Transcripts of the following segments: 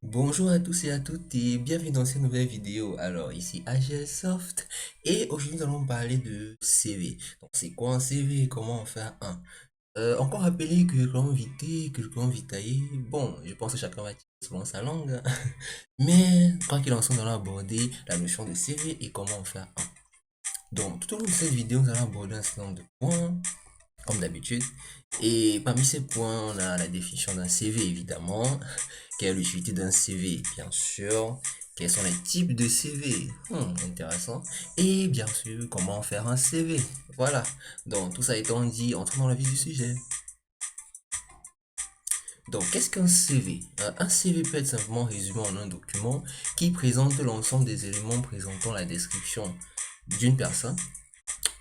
Bonjour à tous et à toutes et bienvenue dans cette nouvelle vidéo. Alors ici AGL Soft et aujourd'hui nous allons parler de CV. Donc c'est quoi un CV et comment en faire un? Encore rappelé curriculum vitae, curriculum vitae, bon je pense que chacun va tirer selon sa langue, hein. Mais quoi qu'il en soit nous allons aborder la notion de CV et comment en faire un. Donc tout au long de cette vidéo nous allons aborder un certain nombre de points comme d'habitude. Et parmi ces points, on a la définition d'un CV, évidemment. Quelle est l'utilité d'un CV, bien sûr. Quels sont les types de CV? Intéressant. Et bien sûr, comment faire un CV. Voilà. Donc, tout ça étant dit, entrons dans le vif du sujet. Donc, qu'est-ce qu'un CV? Un CV peut être simplement résumé en un document qui présente l'ensemble des éléments présentant la description d'une personne.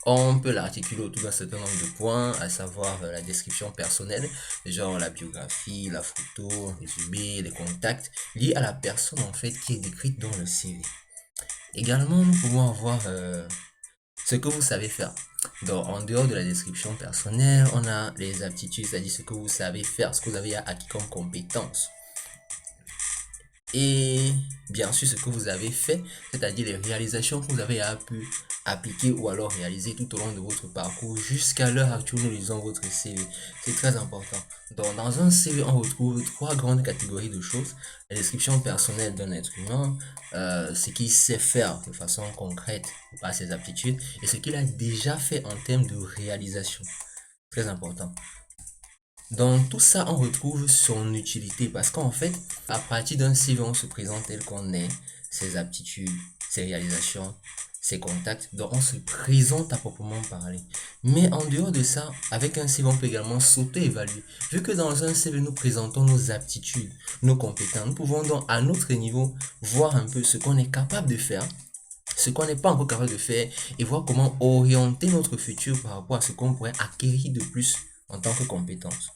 On peut l'articuler autour d'un certain nombre de points, à savoir la description personnelle, genre la biographie, la photo, un résumé, les contacts liés à la personne en fait qui est décrite dans le CV. Également, nous pouvons avoir ce que vous savez faire. Donc, en dehors de la description personnelle, on a les aptitudes, c'est-à-dire ce que vous savez faire, ce que vous avez acquis comme compétences. Et bien sûr ce que vous avez fait, c'est-à-dire les réalisations que vous avez pu appliquer ou alors réaliser tout au long de votre parcours jusqu'à l'heure actuelle où nous lisons votre CV. C'est très important. Donc, dans un CV, on retrouve trois grandes catégories de choses. La description personnelle d'un être humain, ce qu'il sait faire de façon concrète par ses aptitudes et ce qu'il a déjà fait en termes de réalisation. Très important. Dans tout ça, on retrouve son utilité parce qu'en fait, à partir d'un CV, on se présente tel qu'on est, ses aptitudes, ses réalisations, ses contacts. Donc, on se présente à proprement parler. Mais en dehors de ça, avec un CV, on peut également s'auto-évaluer. Vu que dans un CV, nous présentons nos aptitudes, nos compétences, nous pouvons donc à notre niveau voir un peu ce qu'on est capable de faire, ce qu'on n'est pas encore capable de faire et voir comment orienter notre futur par rapport à ce qu'on pourrait acquérir de plus en tant que compétence.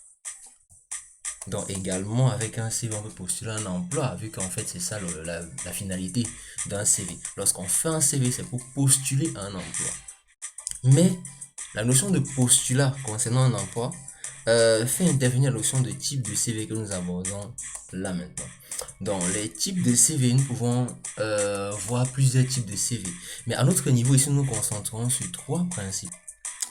Donc également avec un CV, on peut postuler un emploi, vu qu'en fait c'est ça la finalité d'un CV. Lorsqu'on fait un CV, c'est pour postuler à un emploi. Mais la notion de postulat concernant un emploi fait intervenir la notion de type de CV que nous abordons là maintenant. Dans les types de CV, nous pouvons voir plusieurs types de CV. Mais à notre niveau, ici, nous nous concentrons sur trois principes.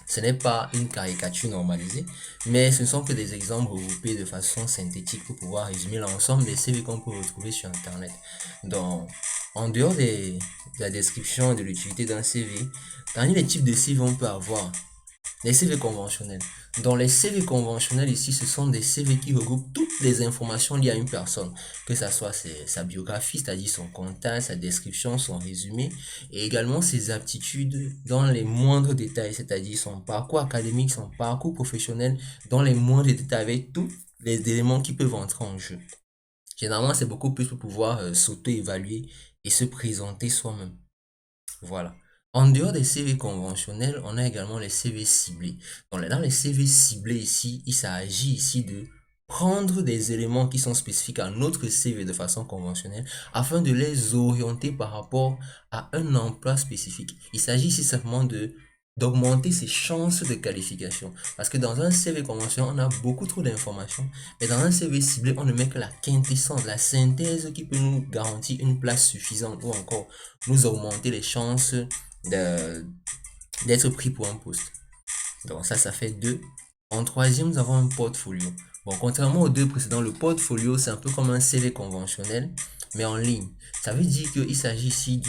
Ce n'est pas une caricature normalisée, mais ce ne sont que des exemples regroupés de façon synthétique pour pouvoir résumer l'ensemble des CV qu'on peut retrouver sur Internet. Donc, en dehors de la description et de l'utilité d'un CV, parmi les types de CV, on peut avoir les CV conventionnels. Dans les CV conventionnels ici, ce sont des CV qui regroupent toutes les informations liées à une personne, que ce soit sa biographie, c'est-à-dire son contact, sa description, son résumé, et également ses aptitudes dans les moindres détails, c'est-à-dire son parcours académique, son parcours professionnel, dans les moindres détails, avec tous les éléments qui peuvent entrer en jeu. Généralement, c'est beaucoup plus pour pouvoir s'auto-évaluer et se présenter soi-même. Voilà. En dehors des CV conventionnels, on a également les CV ciblés. Donc, dans les CV ciblés ici, il s'agit ici de prendre des éléments qui sont spécifiques à notre CV de façon conventionnelle afin de les orienter par rapport à un emploi spécifique. Il s'agit ici simplement de d'augmenter ses chances de qualification. Parce que dans un CV conventionnel, on a beaucoup trop d'informations. Mais dans un CV ciblé, on ne met que la quintessence, la synthèse qui peut nous garantir une place suffisante ou encore nous augmenter les chances d'être pris pour un poste. Donc ça fait deux. En troisième, nous avons un portfolio. Bon, contrairement aux deux précédents, le portfolio, c'est un peu comme un CV conventionnel, mais en ligne. Ça veut dire qu'il s'agit ici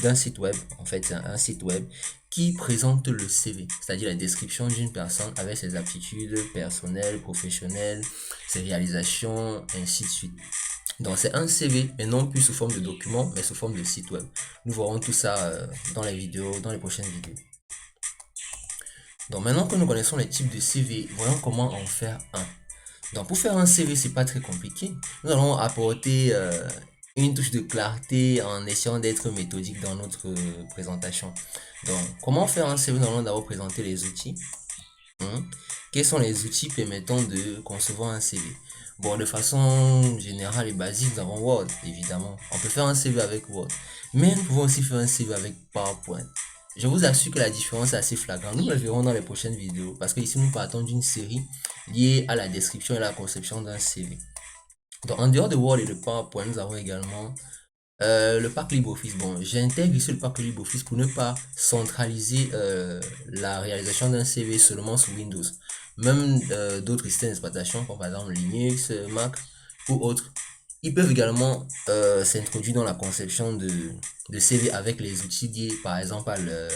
d'un site web, en fait, c'est un site web qui présente le CV, c'est-à-dire la description d'une personne avec ses aptitudes personnelles, professionnelles, ses réalisations, ainsi de suite. Donc c'est un CV, mais non plus sous forme de document, mais sous forme de site web. Nous verrons tout ça dans les vidéos, dans les prochaines vidéos. Donc maintenant que nous connaissons les types de CV, voyons comment en faire un. Donc pour faire un CV, c'est pas très compliqué. Nous allons apporter une touche de clarté en essayant d'être méthodique dans notre présentation. Donc comment faire un CV? Nous allons d'abord présenter les outils. Quels sont les outils permettant de concevoir un CV? Bon, de façon générale et basique, nous avons Word, évidemment. On peut faire un CV avec Word. Mais nous pouvons aussi faire un CV avec PowerPoint. Je vous assure que la différence est assez flagrante. Nous le verrons dans les prochaines vidéos. Parce que ici, nous partons d'une série liée à la description et la conception d'un CV. Donc, en dehors de Word et de PowerPoint, nous avons également le pack LibreOffice. Bon, j'intègre ici le pack LibreOffice pour ne pas centraliser la réalisation d'un CV seulement sur Windows. Même d'autres systèmes d'exploitation, comme par exemple Linux, Mac ou autres, ils peuvent également s'introduire dans la conception de CV avec les outils liés, par exemple,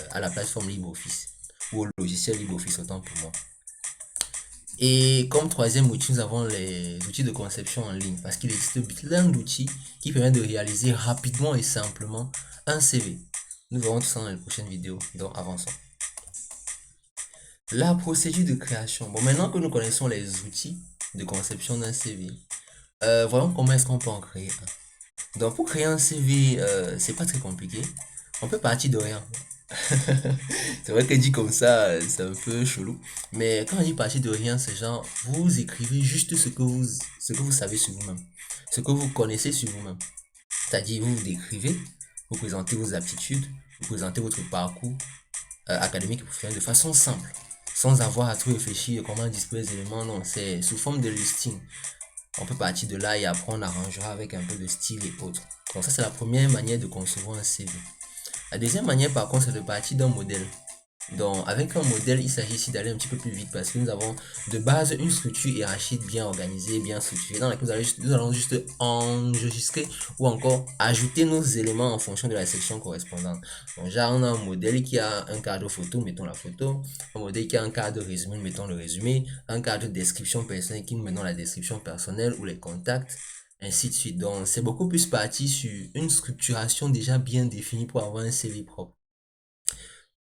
à la plateforme LibreOffice ou au logiciel LibreOffice, autant pour moi. Et comme troisième outil, nous avons les outils de conception en ligne parce qu'il existe plein d'outils qui permettent de réaliser rapidement et simplement un CV. Nous verrons tout ça dans les prochaines vidéos, donc avançons. La procédure de création. Bon, maintenant que nous connaissons les outils de conception d'un CV, voyons comment est-ce qu'on peut en créer un. Donc pour créer un CV, c'est pas très compliqué. On peut partir de rien. C'est vrai que dit comme ça, c'est un peu chelou. Mais quand on dit partir de rien, c'est genre, vous écrivez juste ce que vous savez sur vous-même. Ce que vous connaissez sur vous-même. C'est-à-dire, vous vous décrivez, vous présentez vos aptitudes, vous présentez votre parcours académique et professionnel de façon simple. Sans avoir à trop réfléchir comment disposer les éléments, non, c'est sous forme de listing. On peut partir de là et après on arrangera avec un peu de style et autres. Donc ça, c'est la première manière de concevoir un CV. La deuxième manière, par contre, c'est de partir d'un modèle. Donc, avec un modèle, il s'agit ici d'aller un petit peu plus vite parce que nous avons de base une structure hiérarchique bien organisée, bien structurée, dans laquelle nous allons juste enregistrer ou encore ajouter nos éléments en fonction de la section correspondante. Donc, genre, on a un modèle qui a un cadre photo, mettons la photo, un modèle qui a un cadre résumé, mettons le résumé, un cadre description personnelle qui nous mettons la description personnelle ou les contacts, ainsi de suite. Donc, c'est beaucoup plus parti sur une structuration déjà bien définie pour avoir un CV propre.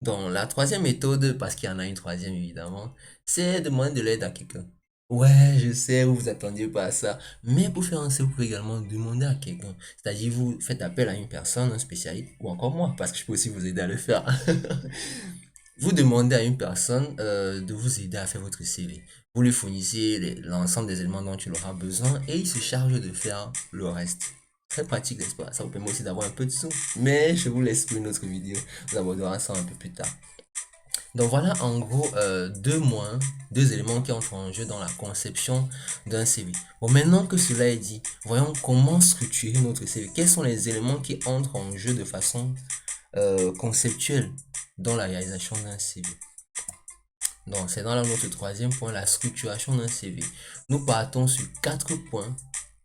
Donc, la troisième méthode, parce qu'il y en a une troisième évidemment, c'est demander de l'aide à quelqu'un. Ouais, je sais, vous vous attendiez pas à ça. Mais pour faire un CV, vous pouvez également demander à quelqu'un. C'est-à-dire, vous faites appel à une personne, un spécialiste, ou encore moi, parce que je peux aussi vous aider à le faire. Vous demandez à une personne de vous aider à faire votre CV. Vous lui fournissez l'ensemble des éléments dont il aura besoin et il se charge de faire le reste. Très pratique, n'est-ce pas? Ça vous permet aussi d'avoir un peu de sous. Mais je vous laisse pour une autre vidéo. Nous abordera ça un peu plus tard. Donc voilà en gros deux éléments qui entrent en jeu dans la conception d'un CV. Bon, maintenant que cela est dit, voyons comment structurer notre CV. Quels sont les éléments qui entrent en jeu de façon conceptuelle dans la réalisation d'un CV. Donc c'est dans notre troisième point, la structuration d'un CV. Nous partons sur 4 points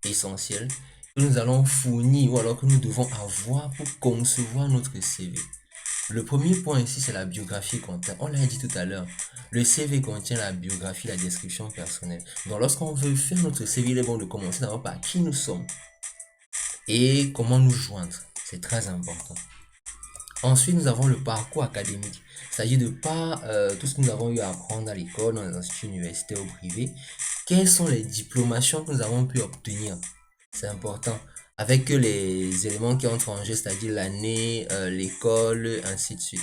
essentiels que nous allons fournir ou alors que nous devons avoir pour concevoir notre CV. Le premier point ici, c'est la biographie comptable. On l'a dit tout à l'heure. Le CV contient la biographie, la description personnelle. Donc, lorsqu'on veut faire notre CV, il est bon de commencer d'abord par qui nous sommes et comment nous joindre. C'est très important. Ensuite, nous avons le parcours académique. Il s'agit de pas tout ce que nous avons eu à apprendre à l'école, dans les instituts universitaires ou privés. Quelles sont les diplomations que nous avons pu obtenir? C'est important. Avec les éléments qui entrent en jeu, c'est-à-dire l'année, l'école, ainsi de suite.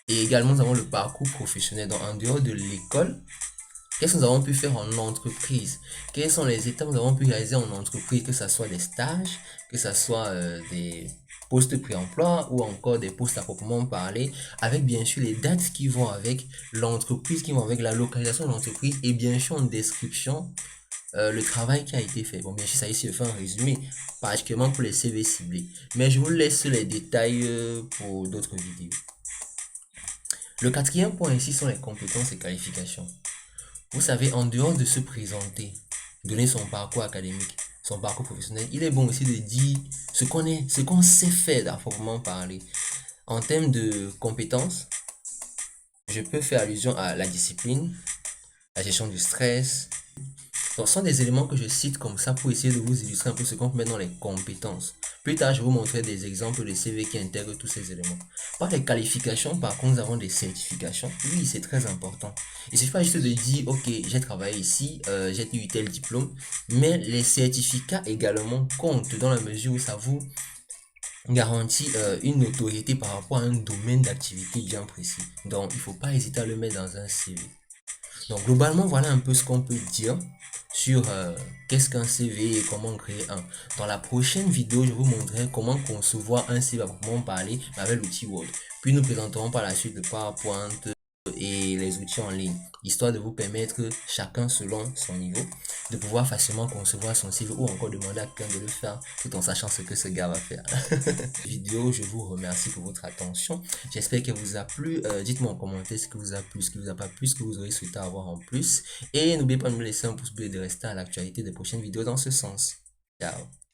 Et également, nous avons le parcours professionnel. Donc, en dehors de l'école, qu'est-ce que nous avons pu faire en entreprise? Quelles sont les étapes que nous avons pu réaliser en entreprise, que ce soit des stages, que ce soit des postes pré-emploi ou encore des postes à proprement parler, avec bien sûr les dates qui vont avec l'entreprise, qui vont avec la localisation de l'entreprise et bien sûr en description le travail qui a été fait. Bon, bien sûr, ça ici je fais un résumé, particulièrement pour les CV ciblés. Mais je vous laisse les détails pour d'autres vidéos. Le quatrième point ici sont les compétences et qualifications. Vous savez, en dehors de se présenter, donner son parcours académique, son parcours professionnel, il est bon aussi de dire ce qu'on est, ce qu'on sait faire, à proprement parler. En termes de compétences, je peux faire allusion à la discipline, la gestion du stress. Donc, ce sont des éléments que je cite comme ça pour essayer de vous illustrer un peu ce qu'on peut mettre dans les compétences. Plus tard, je vais vous montrer des exemples de CV qui intègrent tous ces éléments. Par les qualifications, par contre, nous avons des certifications. Oui, c'est très important. Il ne suffit pas juste de dire, ok, j'ai travaillé ici, j'ai eu tel diplôme, mais les certificats également comptent dans la mesure où ça vous garantit une autorité par rapport à un domaine d'activité bien précis. Donc, il ne faut pas hésiter à le mettre dans un CV. Donc, globalement, voilà un peu ce qu'on peut dire sur qu'est-ce qu'un CV et comment créer un. Dans la prochaine vidéo, je vous montrerai comment concevoir un CV à proprement parler avec l'outil Word. Puis nous présenterons par la suite le PowerPoint, et les outils en ligne, histoire de vous permettre, chacun selon son niveau, de pouvoir facilement concevoir son CV ou encore demander à quelqu'un de le faire tout en sachant ce que ce gars va faire. Vidéo, je vous remercie pour votre attention. J'espère qu'elle vous a plu. Dites-moi en commentaire ce qui vous a plu, ce qui vous a pas plu, ce que vous auriez souhaité avoir en plus. Et n'oubliez pas de me laisser un pouce bleu et de rester à l'actualité des prochaines vidéos dans ce sens. Ciao.